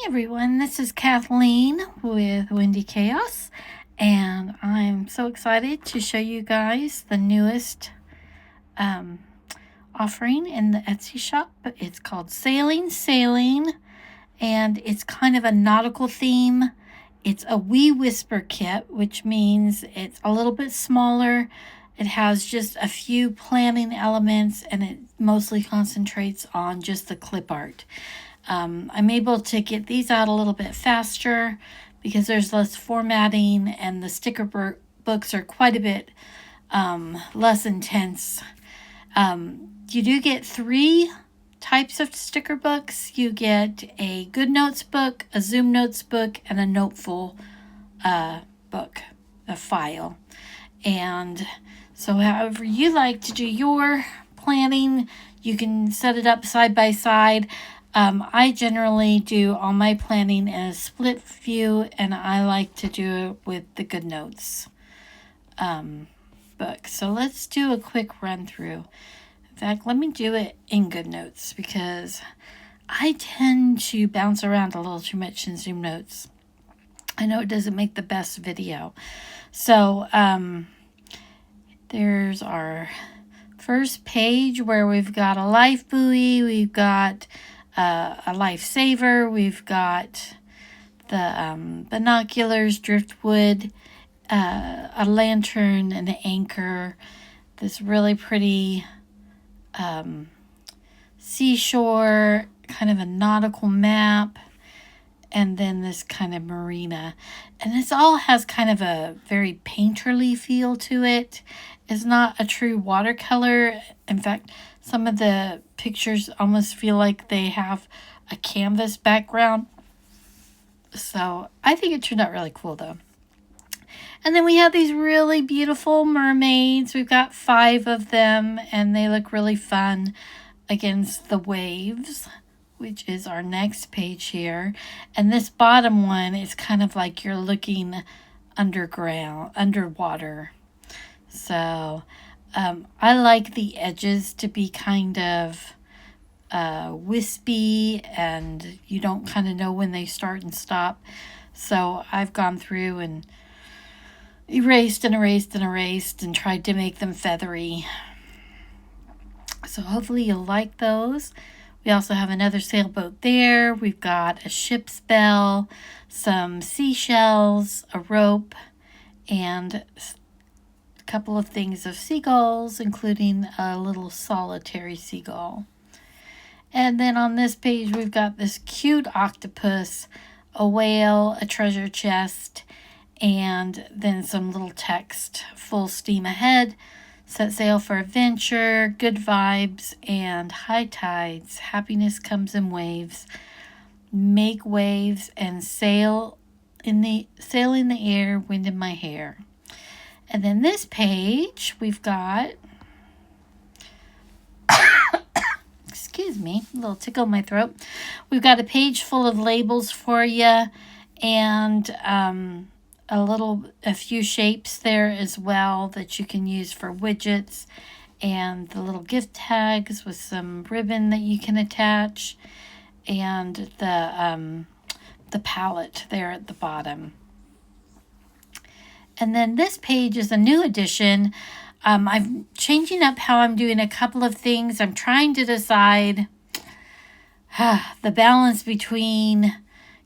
Everyone, this is Kathleen with Windy Chaos, and I'm so excited to show you guys the newest offering in the Etsy shop. It's called Sailing, and it's kind of a nautical theme. It's a wee whisper kit, which means it's a little bit smaller. It has just a few planning elements, and it mostly concentrates on just the clip art. I'm able to get these out a little bit faster because there's less formatting, and the sticker books are quite a bit less intense. You do get 3 types of sticker books. You get a Good Notes book, a Zoom Notes book, and a Noteful book, a file. And so however you like to do your planning, you can set it up side by side. I generally do all my planning in a split view, and I like to do it with the Good Notes book. So let's do a quick run through. In fact, let me do it in Good Notes because I tend to bounce around a little too much in Zoom Notes. I know it doesn't make the best video. So there's our first page where we've got a life buoy, we've got a lifesaver, we've got the binoculars, driftwood, a lantern, an anchor, this really pretty seashore, kind of a nautical map, and then this kind of marina. And this all has kind of a very painterly feel to it. It's not a true watercolor. In fact, some of the pictures almost feel like they have a canvas background. So I think it turned out really cool though. And then we have these really beautiful mermaids. We've got 5 of them, and they look really fun against the waves, which is our next page here. And this bottom one is kind of like you're looking underwater. So I like the edges to be kind of wispy, and you don't kind of know when they start and stop. So I've gone through and erased and tried to make them feathery. So hopefully you'll like those. We also have another sailboat there. We've got a ship's bell, some seashells, a rope, and a couple of things of seagulls, including a little solitary seagull. And then on this page, we've got this cute octopus, a whale, a treasure chest, and then some little text. Full steam ahead, set sail for adventure, good vibes, and high tides. Happiness comes in waves. Make waves and sail in the air, wind in my hair. And then this page, we've got, excuse me, a little tickle in my throat. We've got a page full of labels for you, and a few shapes there as well that you can use for widgets, and the little gift tags with some ribbon that you can attach, and the palette there at the bottom. And then this page is a new addition. I'm changing up how I'm doing a couple of things. I'm trying to decide the balance between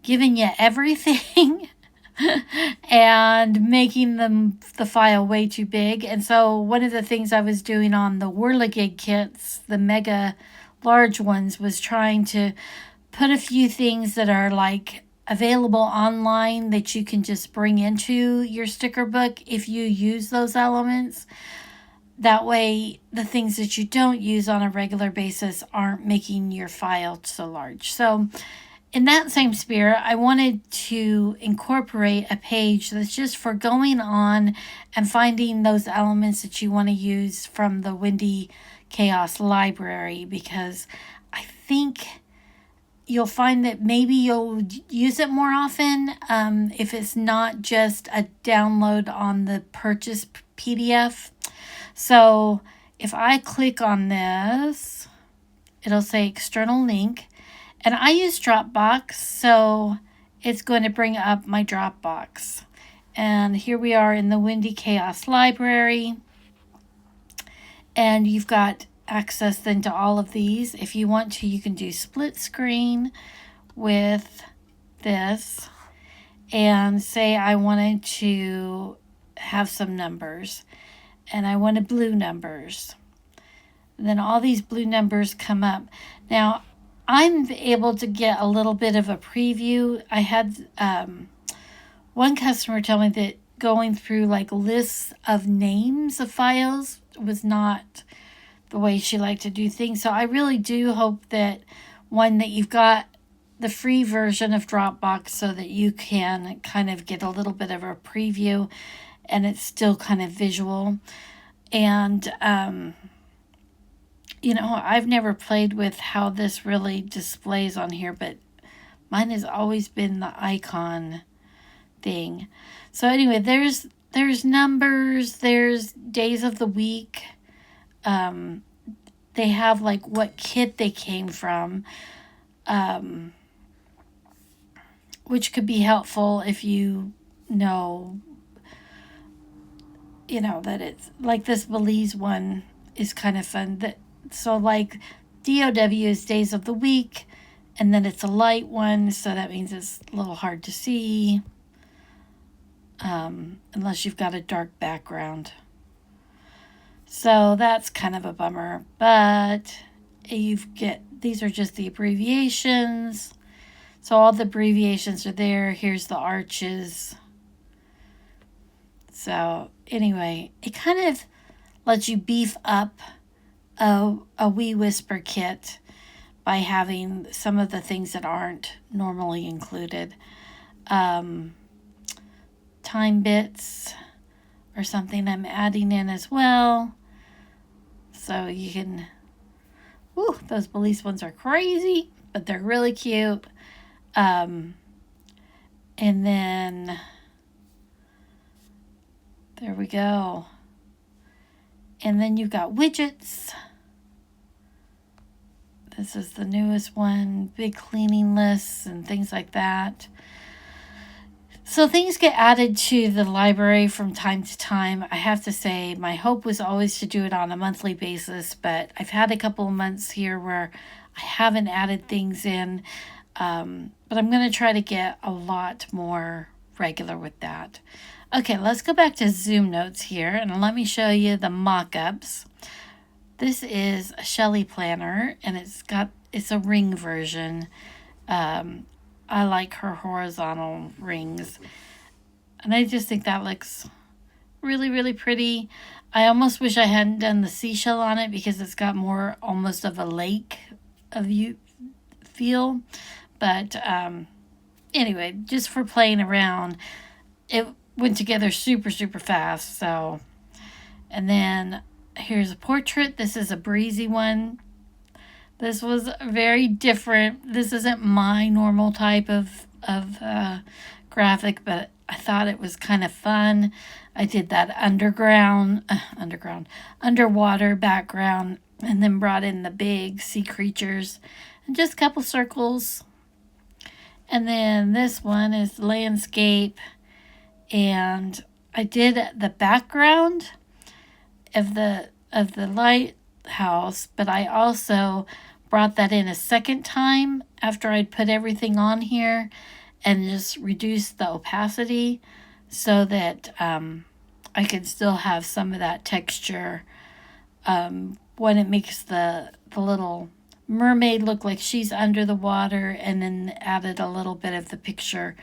giving you everything and making the file way too big. And so one of the things I was doing on the Whirligig kits, the mega large ones, was trying to put a few things that are like available online that you can just bring into your sticker book if you use those elements. That way, the things that you don't use on a regular basis aren't making your file so large. So in that same spirit, I wanted to incorporate a page that's just for going on and finding those elements that you want to use from the Windy Chaos library, because I think you'll find that maybe you'll use it more often if it's not just a download on the purchase PDF. So if I click on this, it'll say external link, And I use Dropbox, so it's going to bring up my Dropbox. And here we are in the Windy Chaos Library. And you've got access then to all of these. If you want to, you can do split screen with this. And say I wanted to have some numbers. And I wanted blue numbers. And then all these blue numbers come up. Now, I'm able to get a little bit of a preview. I had one customer tell me that going through like lists of names of files was not the way she liked to do things. So I really do hope that that you've got the free version of Dropbox so that you can kind of get a little bit of a preview and it's still kind of visual. And I've never played with how this really displays on here, but mine has always been the icon thing. So anyway, there's numbers, there's days of the week. They have like what kit they came from, which could be helpful if you know that it's like this Belize one is kind of fun. So like DOW is days of the week, and then it's a light one, so that means it's a little hard to see, unless you've got a dark background. So that's kind of a bummer, but these are just the abbreviations. So all the abbreviations are there. Here's the arches. So anyway, it kind of lets you beef up a Wee Whisper kit by having some of the things that aren't normally included. Time bits or something I'm adding in as well. So you can, those Belize ones are crazy, but they're really cute. And then there we go. And then you've got widgets. This is the newest one, big cleaning lists and things like that. So things get added to the library from time to time. I have to say, my hope was always to do it on a monthly basis, but I've had a couple of months here where I haven't added things in. But I'm going to try to get a lot more regular with that. Okay, let's go back to Zoom Notes here, and let me show you the mock-ups. This is a Shelly planner, and it's a ring version. I like her horizontal rings, and I just think that looks really, really pretty. I almost wish I hadn't done the seashell on it because it's got more almost of a lake of you feel. But anyway, just for playing around, it went together super, super fast. So, and then here's a portrait. This is a breezy one. This was very different. This isn't my normal type of graphic, but I thought it was kind of fun. I did that underwater background, and then brought in the big sea creatures and just a couple circles. And then this one is landscape, and I did the background of the lighthouse, but I also brought that in a second time after I'd put everything on here and just reduced the opacity so that I could still have some of that texture when it makes the little mermaid look like she's under the water, and then added a little bit of the picture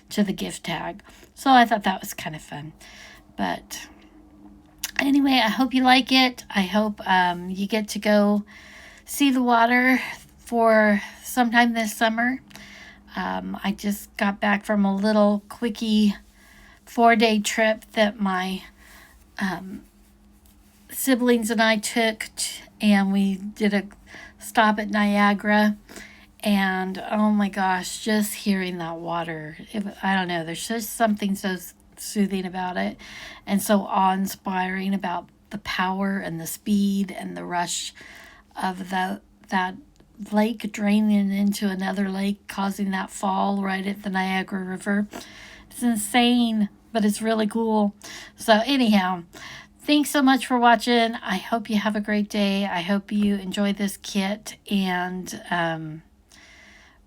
to the gift tag. So I thought that was kind of fun. But anyway, I hope you like it. I hope you get to go see the water for sometime this summer. I just got back from a little quickie 4-day trip that my siblings and I took, and we did a stop at Niagara. And oh my gosh, just hearing that water, I don't know, there's just something so soothing about it, and so awe-inspiring about the power and the speed and the rush of that lake draining into another lake, causing that fall right at the Niagara River. It's insane, but it's really cool. So anyhow, thanks so much for watching. I hope you have a great day. I hope you enjoy this kit, and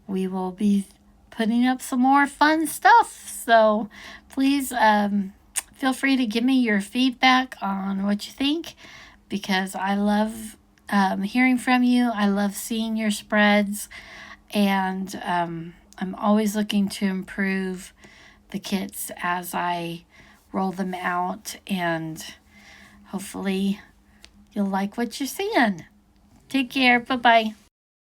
we will be putting up some more fun stuff. So please feel free to give me your feedback on what you think, because I love hearing from you. I love seeing your spreads, and I'm always looking to improve the kits as I roll them out, and hopefully you'll like what you're seeing. Take care. Bye-bye.